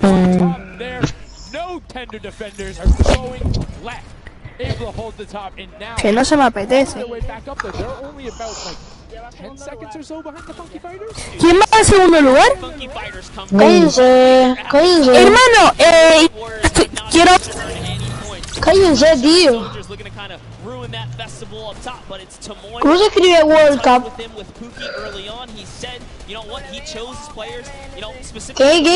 On top there, no tender defenders are going left. Able to hold the top, and now Que no se me apetece. their way back up there. They're only about like 10 seconds or so behind the Funky Fighters. ¿Quién va en segundo lugar? Cállense, cállense. Hermano, quiero... Cállense, tío. ¿Cómo se escribe World Cup? ¿Qué?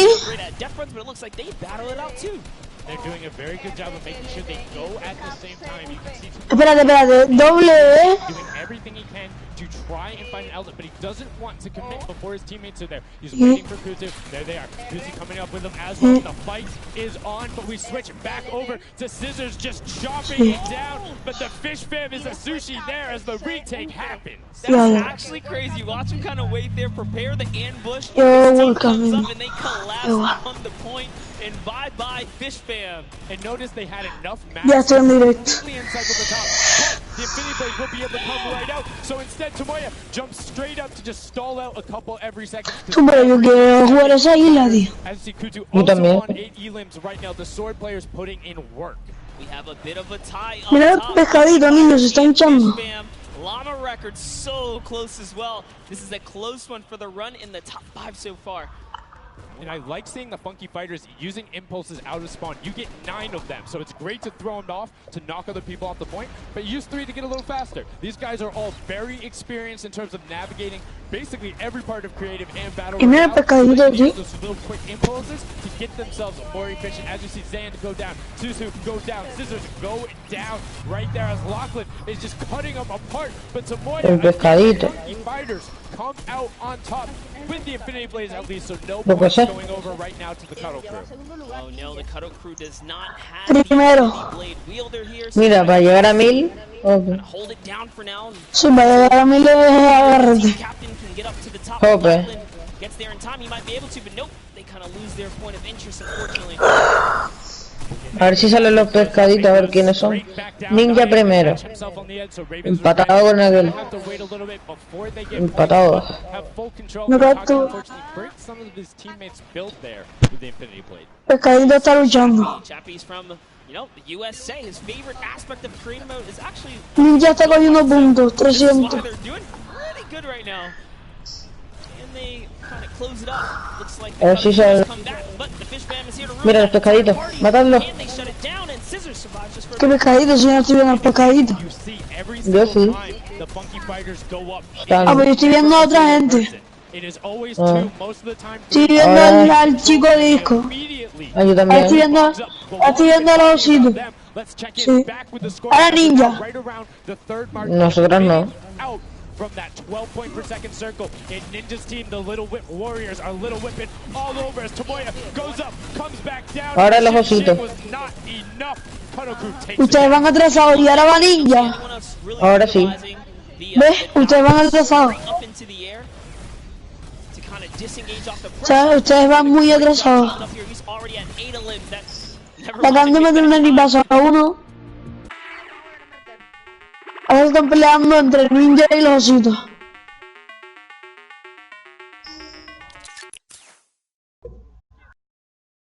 They're doing a very good job of making sure they go at the same time. You can see Espérate, doble doing everything he can to try and find an outlet, but he doesn't want to commit before his teammates are there. He's waiting for Kuzu. There they are. Kuzu coming up with them as well. The fight is on, but we switch back over to Scissors just chopping it down. But the Fish Fam is a sushi there as the retake happens. That's actually crazy. Watch him kind of wait there, prepare the ambush. Yo, comes up and they collapse on the point. And bye-bye, Fish Fam. And notice they had enough mass Ya estoy en directo. to encircle the top. But the Infinity Blade will be able to come right out. So instead, Tomoya jumps straight up to just stall out a couple every second. Pero yo quiero jugar esa isla, tío. As you see Kutu also on 8 elims right now. The sword players putting in work. We have a bit of a tie up Mira el pescadito, niños, se está hinchando. Llama record so close as well. This is a close one for the run in the top 5 so far. And I like seeing the Funky Fighters using impulses out of spawn. You get 9 of them, so it's great to throw them off to knock other people off the point, but use 3 to get a little faster. These guys are all very experienced in terms of navigating basically every part of creative and battle. Y mira el pescadito, Use those little quick impulses to get themselves more efficient. As you see Zand go down, Suzu go down, Scissors go down right there as Lachlan is just cutting them apart. But Tomoya and the Funky Fighters come out on top with the Infinity Blades at least, so no points going over right now to the Cuddle Crew. Oh no, the Cuddle Crew does not have Primero. the blade wielder here. Mira, para llegar a 1000. Okay. Hold it down for now. Si va a llegar a 1000, agárrate. Captain can get up to the top. Hope. Gets there in time, he might be able to, but nope. They kind of lose their point of interest, unfortunately. A ver si salen los pescaditos, a ver quiénes son. Ninja primero. Empatado con aquel. Empatado. No tú. Pescadito está luchando. Ninja está cogiendo puntos, 300. A ver si sale. Mira el pescadito, matadlo. ¿Qué pescadito? Si yo no estoy viendo el pescadito. Yo sí. Ah, pero yo estoy viendo a otra gente. Estoy viendo al chico disco. Ah, yo también. Estoy viendo a los ositos. Sí. A la ninja. Nosotros no. From that 12 point per second circle in Ninja's team, the Little Whip Warriors are Little Whipping all over as Tomoya goes up, comes back down. Ahora los ositos. Ustedes van atrasados y ahora va Ninja. Ahora sí. ¿Ves? Ustedes van atrasados. O sea, ustedes van muy atrasados. Tratando de meter un equipazo a uno. Ahora están peleando entre el Ninja y los ositos.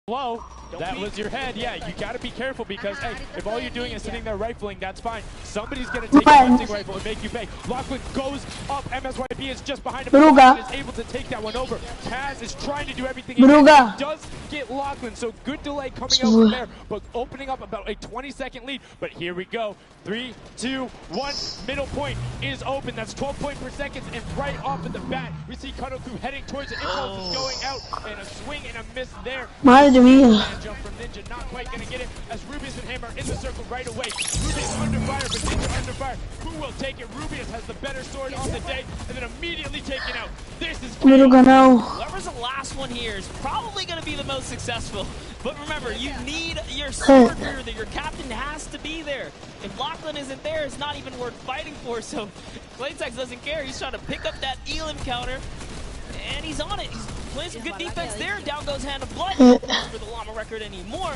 Whoa, that was your head. Yeah, you gotta be careful because, hey, if all you're doing is sitting there rifling, that's fine. Somebody's gonna take a hunting rifle and make you pay. Lachlan goes up, MSYP is just behind him. And is able to take that one over. Kaz is trying to do everything he can. He does get Lachlan, so good delay coming out from there, but opening up about a 20-second lead. But here we go. 3, 2, 1, middle point is open. That's 12 point per second, and right off of the bat, we see Kudoku heading towards it. Impulse is going out, and a swing and a miss there. Madre mía. Jump from Ninja, not quite gonna get it, as Rubius and Hammer in the circle right away. Rubius under fire, but Ninja under fire. Who will take it? Rubius has the better sword on the day, and then immediately taken out. This is whoever's the last one here is probably gonna be the most successful. But remember, you need your sword that your captain has to be there. If Lachlan isn't there, it's not even worth fighting for. So Claytex doesn't care. He's trying to pick up that Elim counter, and he's on it. He's playing some good defense there. Down goes Hand of Blood. For the Llama record anymore.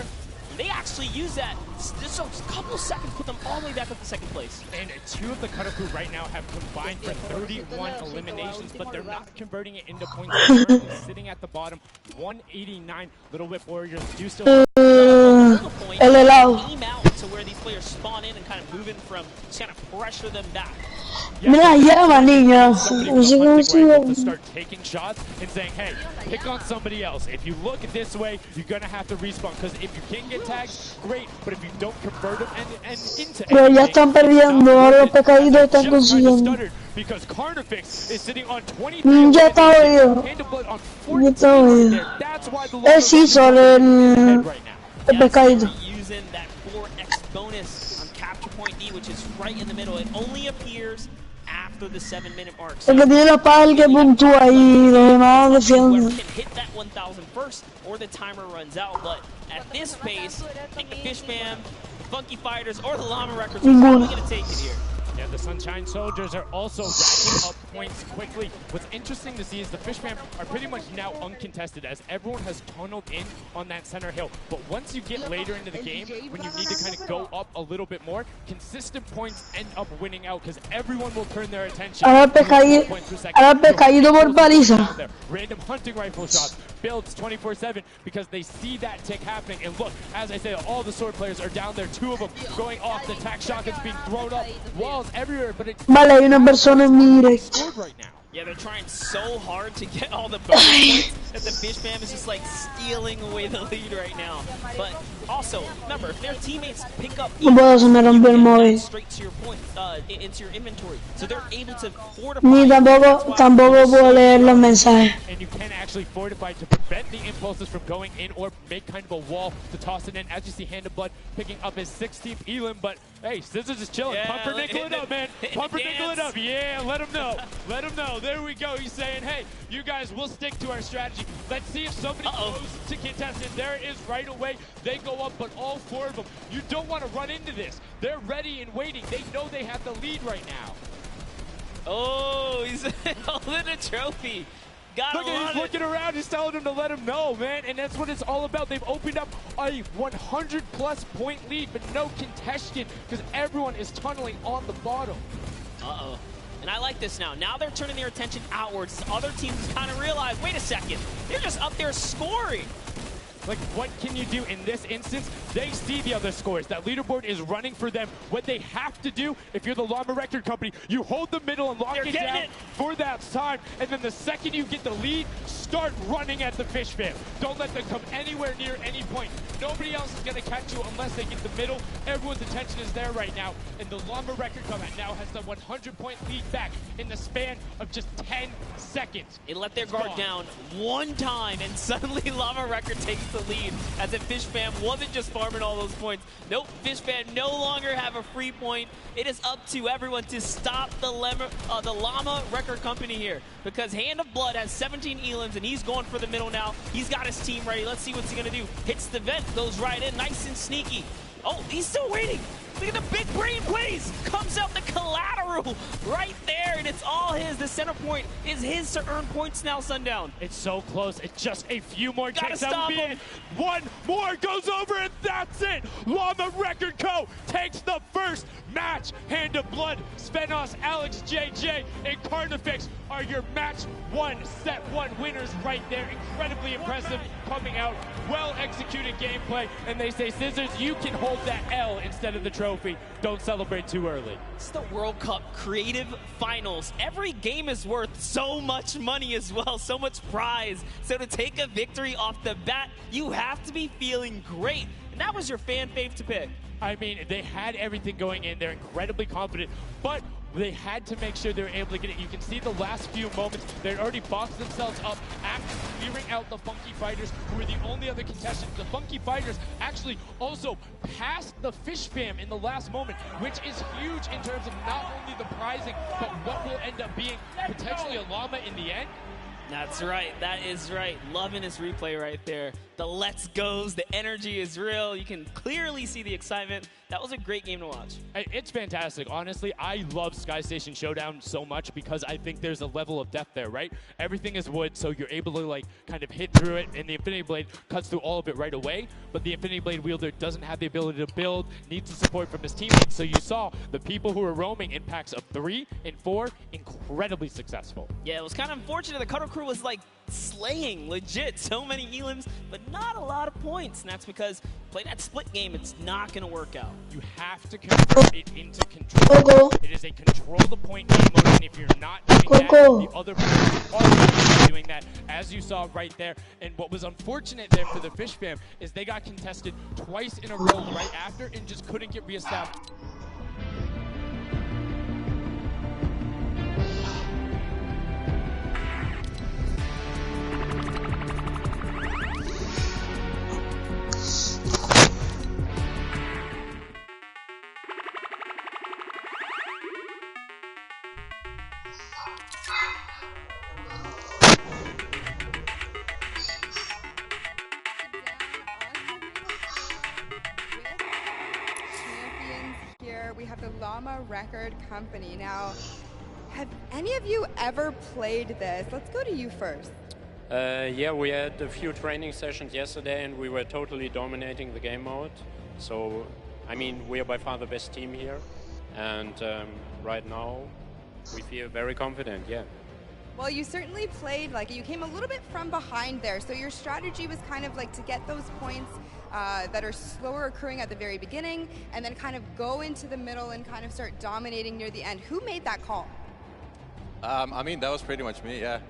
They actually use that. Just a couple seconds put them all the way back up to second place. And two of the Cutter crew right now have combined for 31 eliminations, but they're not converting it into points. They're currently sitting at the bottom, 189. Little Whip Warriors do still. El helado. Aim out to where these players spawn in and kind of moving from, just kind of pressure them back. Mira, llama, niño. No sé cómo To se start taking shots and saying, hey, pick on somebody else. If you look this way, you're going to have to respawn. Because if you can get tagged, great. But if you don't convert them and into Pero ya están perdiendo, ahora los pescaditos están consiguiendo. Because Carnifex is sitting on 23. Ya está oído. Ya está oído. Es hizo el pescadito. Using that 4x bonus on capture point D, which is right in the middle. It only appears after the 7-minute mark. El que tiene la espada el que puntúa y los demás defienden. Whoever can hit that 1,000 first, or the timer runs out. But at this pace, I think the Fish Fam, the Funky Fighters, or the Llama Records are probably going to take it here. Yeah, the Sunshine Soldiers are also racking up points quickly. What's interesting to see is the Fish Fam are pretty much now uncontested as everyone has tunneled in on that center hill. But once you get later into the game, when you need to kind of go up a little bit more, consistent points end up winning out because everyone will turn their attention. Ahora el pescadito por paliza. Random hunting rifle shots, builds 24/7 because they see that tick happening. And look, as I say, all the sword players are down there. Two of them going off. The tac shotguns being thrown up. Walls everywhere, but it's vale, hay una persona en mi directo. right now. Yeah, they're trying so hard to get all the bonus points that the Fish Fam is just like stealing away the lead right now. But also, remember, if their teammates pick up, No puedo, se me rompió el móvil. straight to your point, into your inventory, so they're able to fortify. Ni tampoco puedo leer los mensajes. And you can actually fortify to prevent the impulses from going in or make kind of a wall to toss it in. As you see, Hand of Blood picking up his 16th Elim, but hey, Scissors is chilling. Yeah, Pumpernickel it up, man. Pumpernickel it up. Yeah, let him know. Let him know. There we go. He's saying, hey, you guys, we'll stick to our strategy. Let's see if somebody goes to contest it. There it is right away. They go up, but all four of them, you don't want to run into this. They're ready and waiting. They know they have the lead right now. Oh, he's holding a trophy. Look at he's looking around, he's telling him to let him know, man, and that's what it's all about. They've opened up a 100-plus point lead, but no contention because everyone is tunneling on the bottom. Uh-oh. And I like this now. Now they're turning their attention outwards. Other teams kind of realize, wait a second, they're just up there scoring. Like, what can you do in this instance? They see the other scores. That leaderboard is running for them. What they have to do, if you're the Llama Record Company, you hold the middle and lock it down for that time. And then the second you get the lead, start running at the Fish Fam. Don't let them come anywhere near any point. Nobody else is going to catch you unless they get the middle. Everyone's attention is there right now. And the Llama Record Company now has the 100-point lead back in the span of just 10 seconds. It let their guard down one time, and suddenly Llama Record takes the lead as if Fish Fam wasn't just farming all those points. Nope, Fish Fam no longer have a free point. It is up to everyone to stop the Llama Record Company here because Hand of Blood has 17 Elims and he's going for the middle now. He's got his team ready. Let's see what's he gonna do. Hits the vent, goes right in, nice and sneaky. Oh, he's still waiting. Look at the big brain plays. Comes out the collateral right there, and it's all his. The center point is his to earn points now, Sundown. It's so close. It's just a few more Gotta takes. stop him. One more goes over, and that's it. Llama Record Co. takes the first match. Hand of Blood, Svenos, Alex JJ, and Carnifex are your match one, set one winners right there. Incredibly impressive coming out. Well-executed gameplay. And they say, Scissors, you can hold that L instead of the trophy. Don't celebrate too early. It's the World Cup Creative Finals. Every game is worth so much money as well, so much prize. So to take a victory off the bat, you have to be feeling great. And that was your fan fave to pick. I mean, they had everything going in. They're incredibly confident, but they had to make sure they were able to get it. You can see the last few moments, they'd already boxed themselves up after clearing out the Funky Fighters, who were the only other contestants. The Funky Fighters actually also passed the Fish Fam in the last moment, which is huge in terms of not only the prizing, but what will end up being potentially a llama in the end. That's right. That is right. Loving this replay right there. The let's goes, the energy is real. You can clearly see the excitement. That was a great game to watch. It's fantastic. Honestly, I love Sky Station Showdown so much because I think there's a level of depth there, right? Everything is wood, so you're able to like kind of hit through it, and the Infinity Blade cuts through all of it right away. But the Infinity Blade wielder doesn't have the ability to build, needs the support from his teammates. So you saw the people who were roaming in packs of 3 and 4 incredibly successful. Yeah, it was kind of unfortunate. The Cutter Crew was like slaying, legit. So many elims, but not a lot of points. And that's because playing that split game, it's not going to work out. You have to convert it into control. It is a control the point game mode, and if you're not doing that, the other players are doing that, as you saw right there. And what was unfortunate there for the Fish Fam is they got contested twice in a row right after and just couldn't get reestablished. We have the Llama Record Company. Now, have any of you ever played this? Let's go to you first. Yeah, we had a few training sessions yesterday and we were totally dominating the game mode. So, I mean, we are by far the best team here. And right now, we feel very confident, yeah. Well, you certainly played, like, you came a little bit from behind there. So your strategy was kind of like to get those points that are slower accruing at the very beginning and then kind of go into the middle and kind of start dominating near the end. Who made that call? I mean, that was pretty much me, yeah.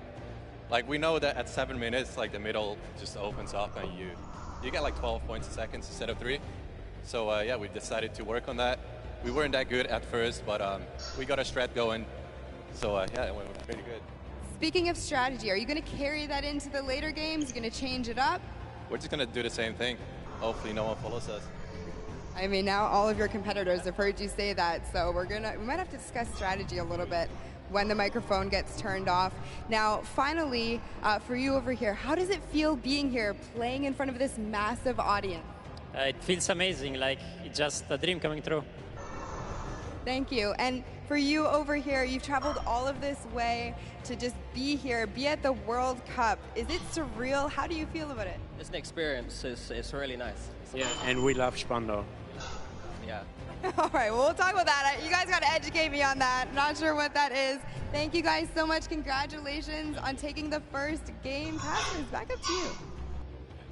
Like, we know that at 7 minutes, like, the middle just opens up and you get like 12 points a second instead of 3. So, yeah, we decided to work on that. We weren't that good at first, but we got a strat going. So, yeah, it went pretty good. Speaking of strategy, are you going to carry that into the later games? You're going to change it up? We're just going to do the same thing. Hopefully no one follows us. I mean, now all of your competitors have heard you say that, so we might have to discuss strategy a little bit when the microphone gets turned off. Now, finally, for you over here, how does it feel being here, playing in front of this massive audience? It feels amazing, like it's just a dream coming true. Thank you. And for you over here, you've traveled all of this way to just be here, be at the World Cup. Is it surreal? How do you feel about it? It's an experience. It's really nice. Yeah, and we love Spandau. Yeah. All right, well, we'll talk about that. You guys got to educate me on that. Not sure what that is. Thank you guys so much. Congratulations on taking the first game. Casters, back up to you.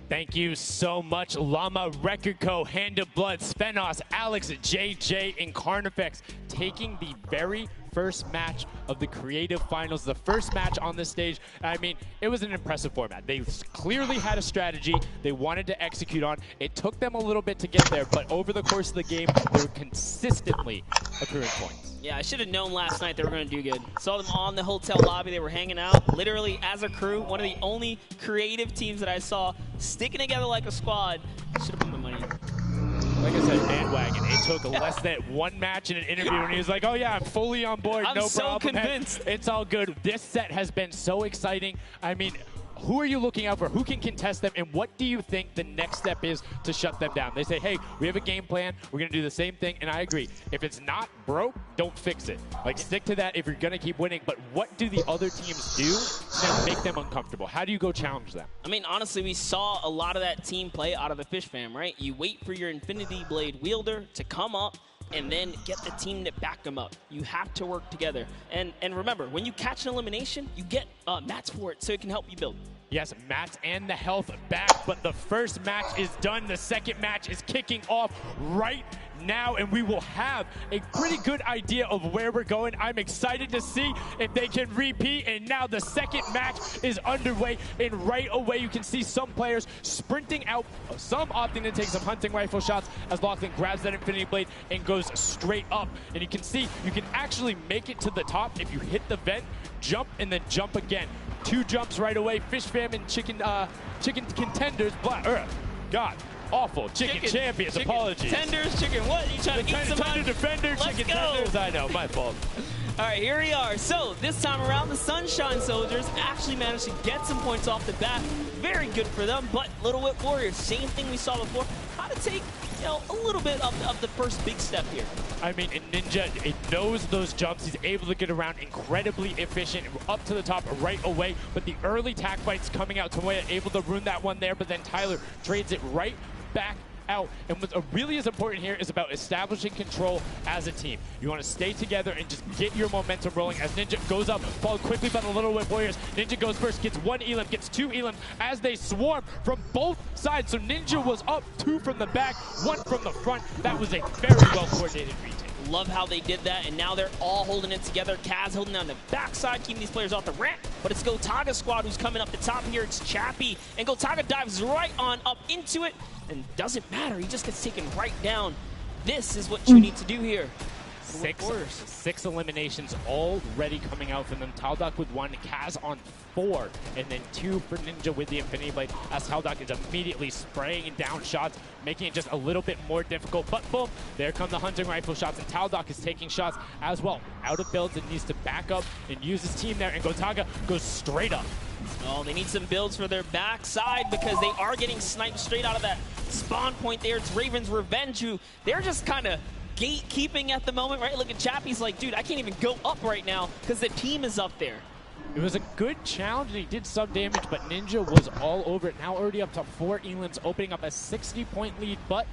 Thank you so much, Llama Record Co., Hand of Blood, Spenos, Alex, JJ, and Carnifex taking the very first match of the Creative Finals, the first match on this stage. I mean, it was an impressive format. They clearly had a strategy they wanted to execute on. It took them a little bit to get there, but over the course of the game, they were consistently accruing points. Yeah, I should have known last night they were going to do good. Saw them on the hotel lobby. They were hanging out, literally as a crew. One of the only creative teams that I saw sticking together like a squad. Should have put my money in. Like I said, bandwagon. It took less than one match in an interview, and he was like, oh yeah, I'm fully on board, I'm no so problem. convinced. It's all good. This set has been so exciting. I mean, who are you looking out for? Who can contest them? And what do you think the next step is to shut them down? They say, hey, we have a game plan. We're going to do the same thing. And I agree. If it's not broke, don't fix it. Like, stick to that if you're going to keep winning. But what do the other teams do to make them uncomfortable? How do you go challenge them? I mean, honestly, we saw a lot of that team play out of the Fish Fam, right? You wait for your Infinity Blade wielder to come up and then get the team to back them up. You have to work together. And remember, when you catch an elimination, you get mats for it so it can help you build. Yes, mats and the health back, but the first match is done. The second match is kicking off right now, and we will have a pretty good idea of where we're going. I'm excited to see if they can repeat, and now the second match is underway, and right away you can see some players sprinting out, some opting to take some hunting rifle shots as Lachlan grabs that Infinity Blade and goes straight up. And you can see you can actually make it to the top if you hit the vent, jump, and then jump again. 2 jumps right away. Fish Fam and chicken contenders. God, awful. Chicken champions. Apologies. Tenders, chicken what? You trying to eat somebody? Tender defender, Let's chicken go. tenders. I know, my fault. All right, here we are. So this time around, the Sunshine Soldiers actually managed to get some points off the bat. Very good for them, but Little Whip Warriors, same thing we saw before. How to take, you know, a little bit of the first big step here. I mean, Ninja, it knows those jumps. He's able to get around incredibly efficient, up to the top right away. But the early tack fights coming out, Tomoya able to ruin that one there, but then Tyler trades it right back out. And what really is important here is about establishing control as a team. You want to stay together and just get your momentum rolling as Ninja goes up, followed quickly by the Little Whip Warriors. Ninja goes first, gets one elim, gets two elim as they swarm from both sides. So Ninja was up, two from the back, one from the front. That was a very well coordinated retake. Love how they did that, and now they're all holding it together. Kaz holding down the backside, keeping these players off the ramp, but it's Gotaga squad who's coming up the top here. It's Chappie, and Gotaga dives right on up into it, and doesn't matter, he just gets taken right down. This is what you need to do here. Six eliminations already coming out from them. Taldock with one, Kaz on 4, and then 2 for Ninja with the Infinity Blade, as Taldock is immediately spraying down shots, making it just a little bit more difficult. But boom, there come the hunting rifle shots, and Taldock is taking shots as well. Out of builds and needs to back up and use his team there, and Gotaga goes straight up. Oh, they need some builds for their backside because they are getting sniped straight out of that spawn point there. It's Raven's Revenge, who they're just kind of gatekeeping at the moment, right? Look at Chappie's like, dude, I can't even go up right now because the team is up there. It was a good challenge, and he did some damage, but Ninja was all over it. Now already up to 4 elims, opening up a 60-point lead, but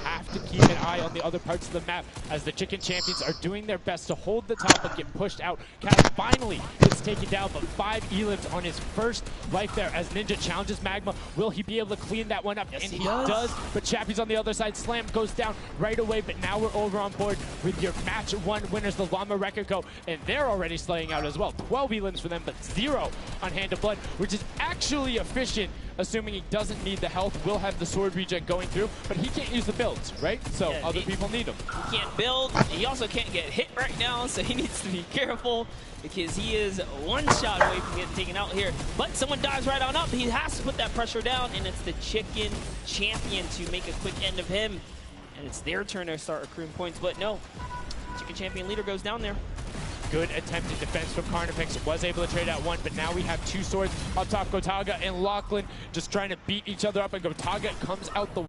have to keep an eye on the other parts of the map as the Chicken Champions are doing their best to hold the top but get pushed out. Kaz finally gets taken down, but 5 elims on his first life there as Ninja challenges Magma. Will he be able to clean that one up? Yes, and he does. But Chappie's on the other side. Slam goes down right away, but now we're over on board with your match 1 winners, the Llama Rekiko, and they're already slaying out as well. 12 elims for them, but 0 on Hand of Blood, which is actually efficient, assuming he doesn't need the health. Will have the sword regen going through, but he can't use the builds, right? So yeah, other people need them. He can't build. He also can't get hit right now, so he needs to be careful because he is one shot away from getting taken out here. But someone dives right on up. He has to put that pressure down, and it's the Chicken Champion to make a quick end of him. And it's their turn to start accruing points, but no. Chicken Champion leader goes down there. Good attempted defense from Carnifex, was able to trade out 1, but now we have 2 swords up top. Gotaga and Lachlan just trying to beat each other up, and Gotaga comes out the